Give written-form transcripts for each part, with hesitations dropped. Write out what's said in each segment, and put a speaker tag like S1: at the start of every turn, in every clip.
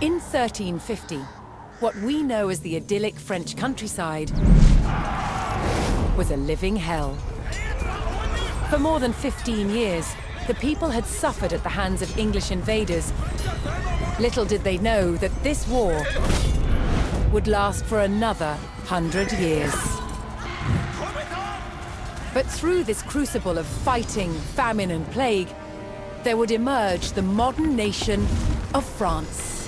S1: In 1350, what we know as the idyllic French countryside was a living hell. For more than 15 years, the people had suffered at the hands of English invaders. Little did they know that this war would last for another 100 years. But through this crucible of fighting, famine and plague, there would emerge the modern nation of France.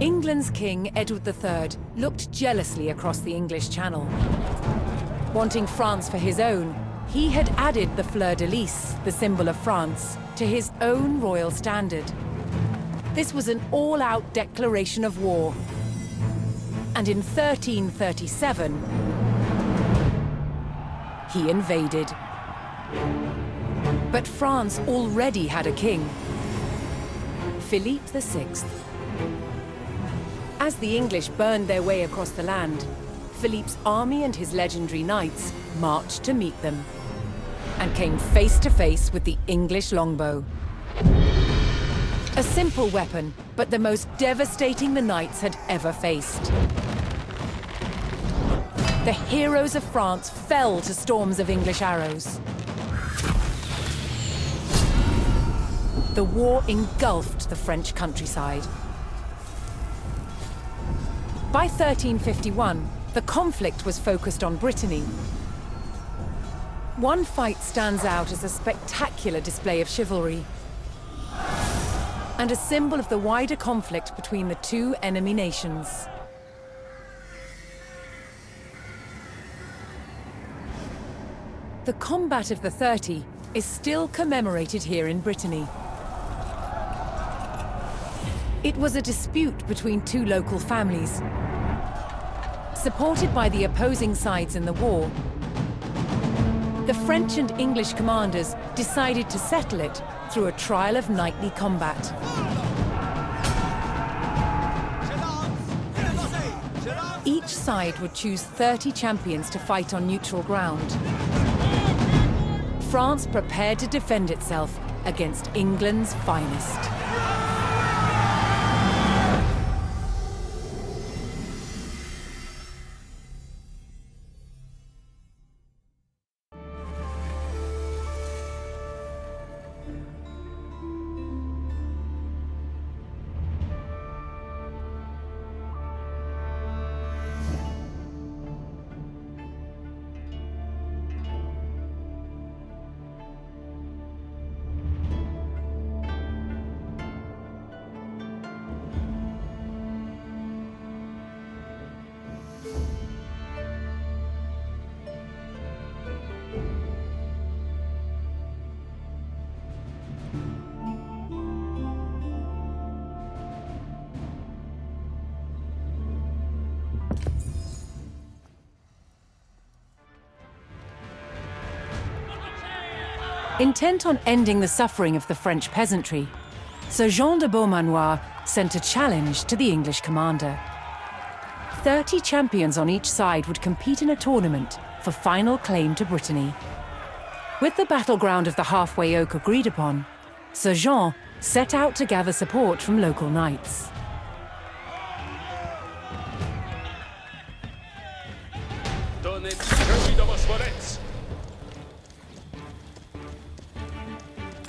S1: England's King Edward III looked jealously across the English Channel. Wanting France for his own, he had added the fleur-de-lis, the symbol of France, to his own royal standard. This was an all-out declaration of war. And in 1337, he invaded. But France already had a king, Philippe VI. As the English burned their way across the land, Philippe's army and his legendary knights marched to meet them and came face to face with the English longbow. A simple weapon, but the most devastating the knights had ever faced. The heroes of France fell to storms of English arrows. The war engulfed the French countryside. By 1351, the conflict was focused on Brittany. One fight stands out as a spectacular display of chivalry and a symbol of the wider conflict between the two enemy nations. The Combat of the 30 is still commemorated here in Brittany. It was a dispute between two local families. Supported by the opposing sides in the war, the French and English commanders decided to settle it through a trial of knightly combat. Each side would choose 30 champions to fight on neutral ground. France prepared to defend itself against England's finest. Intent on ending the suffering of the French peasantry, Sir Jean de Beaumanoir sent a challenge to the English commander. 30 champions on each side would compete in a tournament for final claim to Brittany. With the battleground of the Halfway Oak agreed upon, Sir Jean set out to gather support from local knights.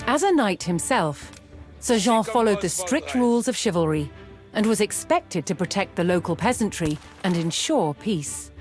S1: As a knight himself, Sir Jean followed the strict rules of chivalry and was expected to protect the local peasantry and ensure peace.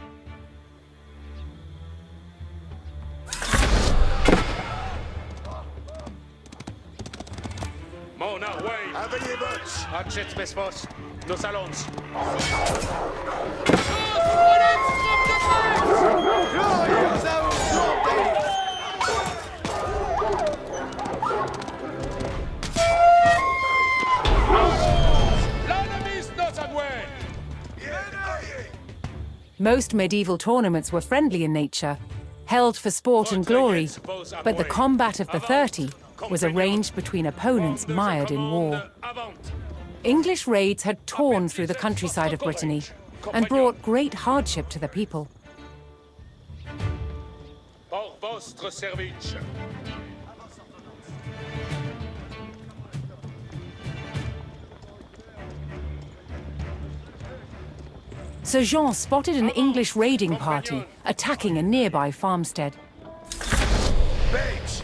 S1: Most medieval tournaments were friendly in nature, held for sport and glory, but the Combat of the 30 was arranged between opponents mired in war. English raids had torn through the countryside of Brittany and brought great hardship to the people.
S2: vostre service.
S1: Sir Jean spotted an English raiding party attacking a nearby farmstead.
S2: Bates!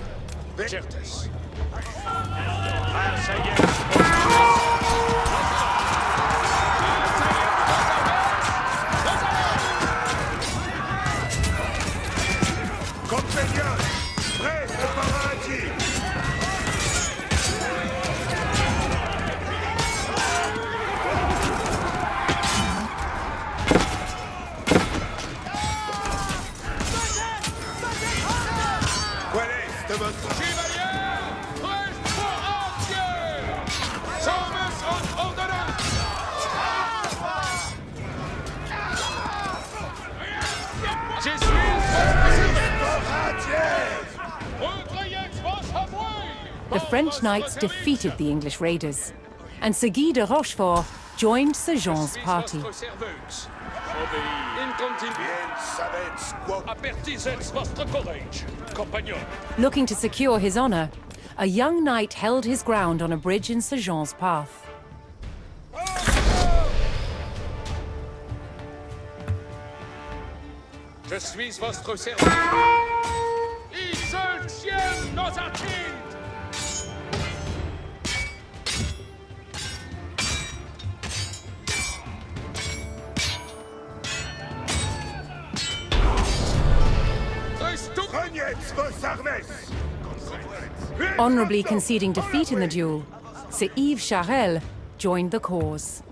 S2: Certes. Compagnons, prêts au paradis! Quel est votre chevalier? Reste pour entier! Sommes en ordonnance! Je suis
S1: The French knights defeated the English raiders, and Sir Guy de Rochefort joined Sir Jean's party. Looking to secure his honor, a young knight held his ground on a bridge in Sir Jean's path.
S2: Je suis votre servant. Ils se tiennent dans un tilt.
S1: Honorably conceding defeat in the duel, Sir Yves Charel joined the cause.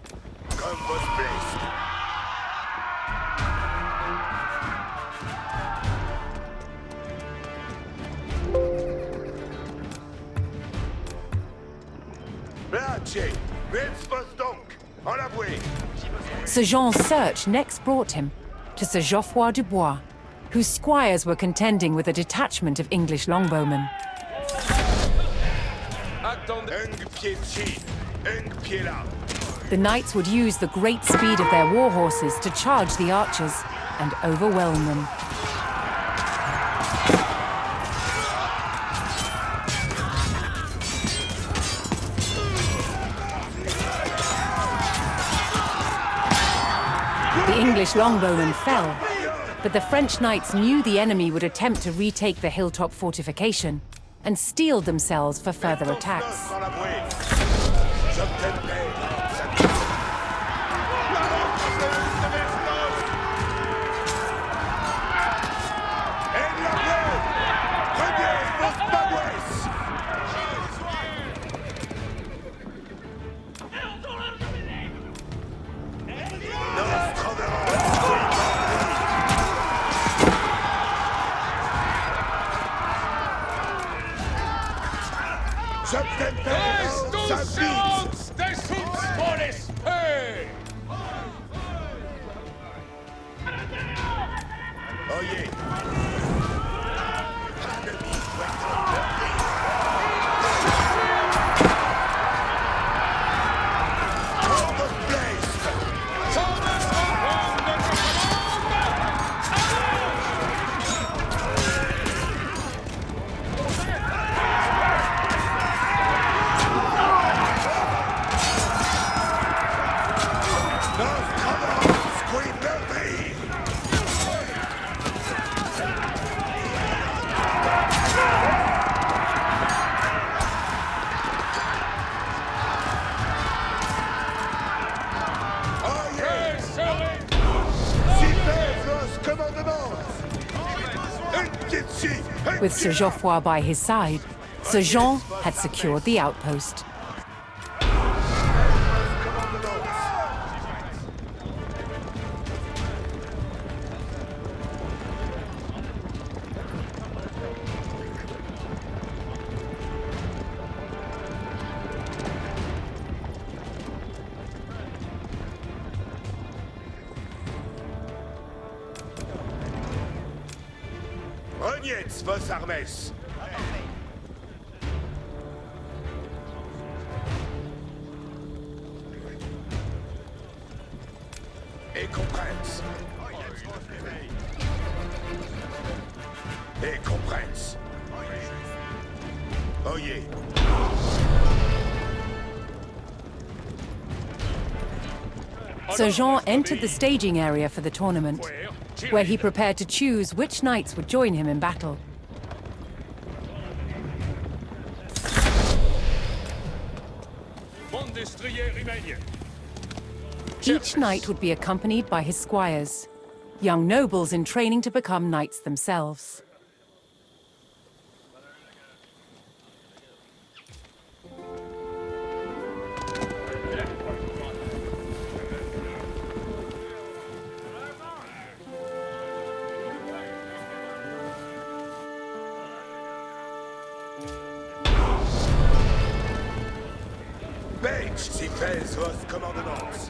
S1: Sir Jean's search next brought him to Sir Geoffroy Dubois, whose squires were contending with a detachment of English longbowmen. The knights would use the great speed of their war horses to charge the archers and overwhelm them. The English longbowmen fell, but the French knights knew the enemy would attempt to retake the hilltop fortification and steeled themselves for further attacks. With Sir Geoffroy by his side, Sir Jean had secured the outpost.
S2: Reniez vos armes! Et compresse! Et comprens. Oyez.
S1: Sir Jean entered the staging area for the tournament, where he prepared to choose which knights would join him in battle. Each knight would be accompanied by his squires, young nobles in training to become knights themselves.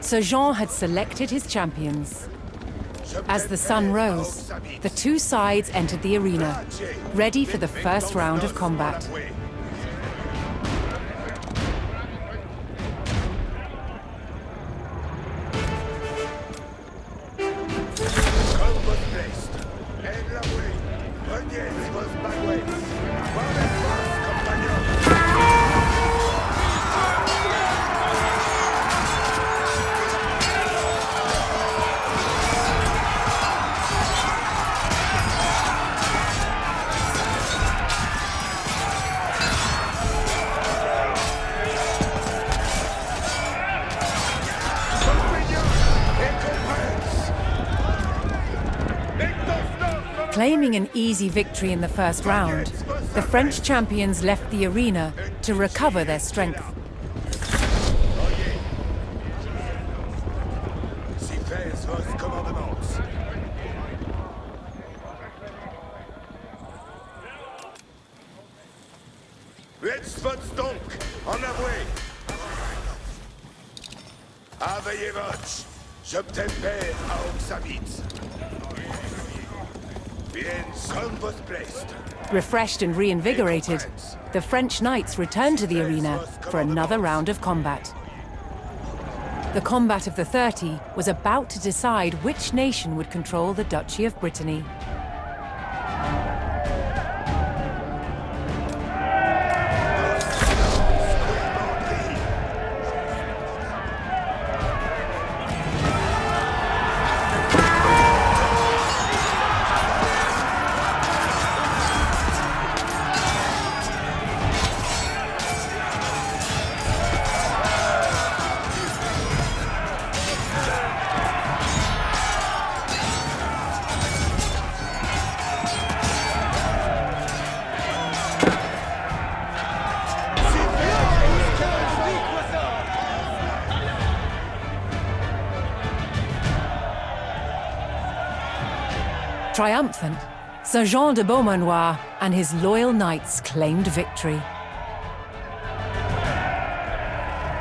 S1: Sir Jean had selected his champions. As the sun rose, the two sides entered the arena, ready for the first round of combat. Claiming an easy victory in the first round, the French champions left the arena to recover their strength. Refreshed and reinvigorated, the French knights returned to the arena for another round of combat. The combat of the 30 was about to decide which nation would control the Duchy of Brittany. Triumphant, Sir Jean de Beaumanoir and his loyal knights claimed victory.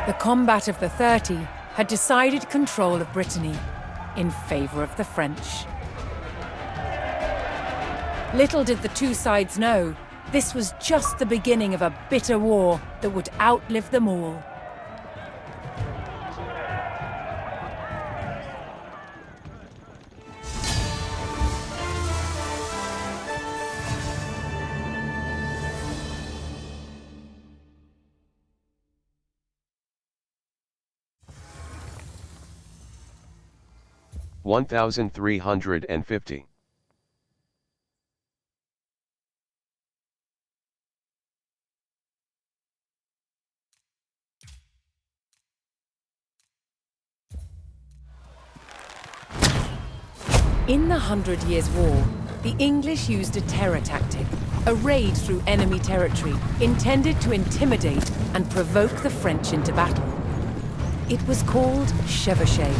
S1: The combat of the 30 had decided control of Brittany in favor of the French. Little did the two sides know, this was just the beginning of a bitter war that would outlive them all.
S3: (1350).
S1: In the 100 Years' War, the English used a terror tactic, a raid through enemy territory intended to intimidate and provoke the French into battle. It was called chevauchée.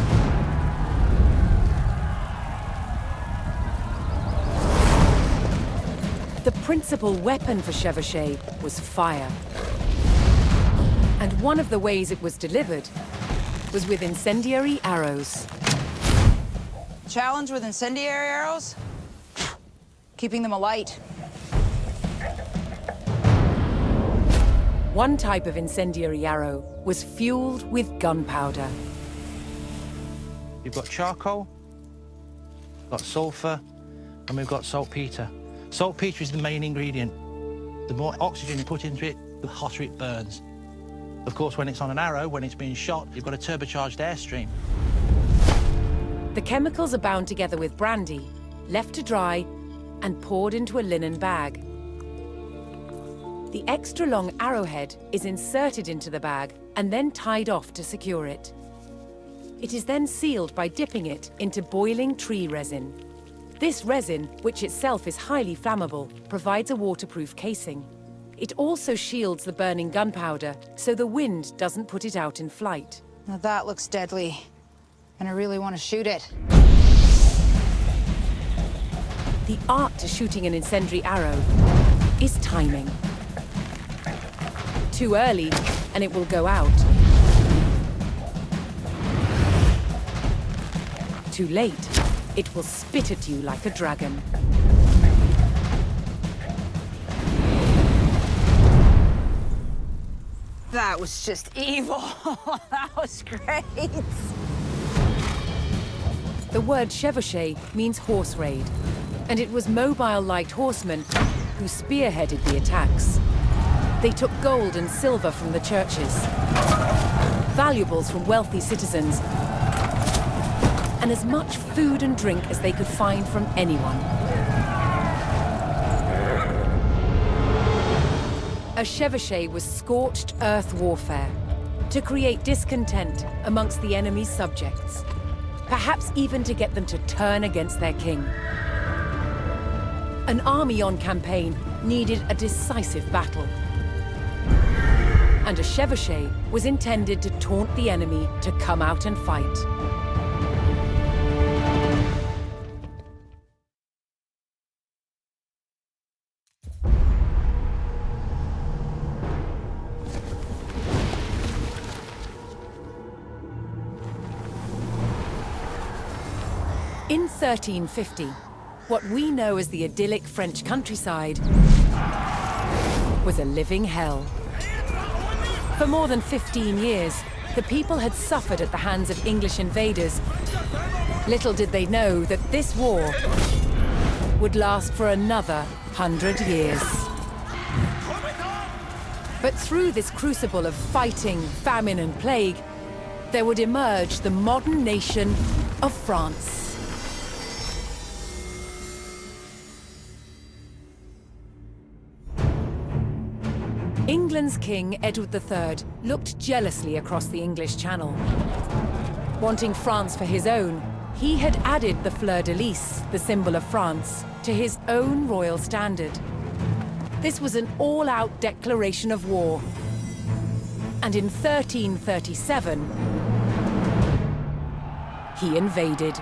S1: The principal weapon for chevauchée was fire. And one of the ways it was delivered was with incendiary arrows.
S4: Challenge with incendiary arrows? Keeping them alight.
S1: One type of incendiary arrow was fueled with gunpowder.
S5: You've got charcoal, got sulfur, and we've got saltpeter.
S3: Saltpetre is the main ingredient. The more oxygen you put into it, the hotter it burns. Of course, when it's on an arrow, when it's being shot, you've got a turbocharged airstream.
S1: The chemicals are bound together with brandy, left to dry, and poured into a linen bag. The extra long arrowhead is inserted into the bag and then tied off to secure it. It is then sealed by dipping it into boiling tree resin. This resin, which itself is highly flammable, provides a waterproof casing. It also shields the burning gunpowder, so the wind doesn't put it out in flight.
S4: Now that looks deadly, and I really want to shoot it.
S1: The art to shooting an incendiary arrow is timing. Too early, and it will go out. Too late, it will spit at you like a dragon.
S4: That was just evil. That was great.
S1: The word chevauché means horse raid, and it was mobile light horsemen who spearheaded the attacks. They took gold and silver from the churches, valuables from wealthy citizens, and as much food and drink as they could find from anyone. A chevauché was scorched earth warfare to create discontent amongst the enemy's subjects, perhaps even to get them to turn against their king. An army on campaign needed a decisive battle, and a chevauché was intended to taunt the enemy to come out and fight. In 1350, what we know as the idyllic French countryside was a living hell. For more than 15 years, the people had suffered at the hands of English invaders. Little did they know that this war would last for another 100 years. But through this crucible of fighting, famine, and plague, there would emerge the modern nation of France. England's King, Edward III, looked jealously across the English Channel. Wanting France for his own, he had added the fleur-de-lis, the symbol of France, to his own royal standard. This was an all-out declaration of war. And in 1337, he invaded.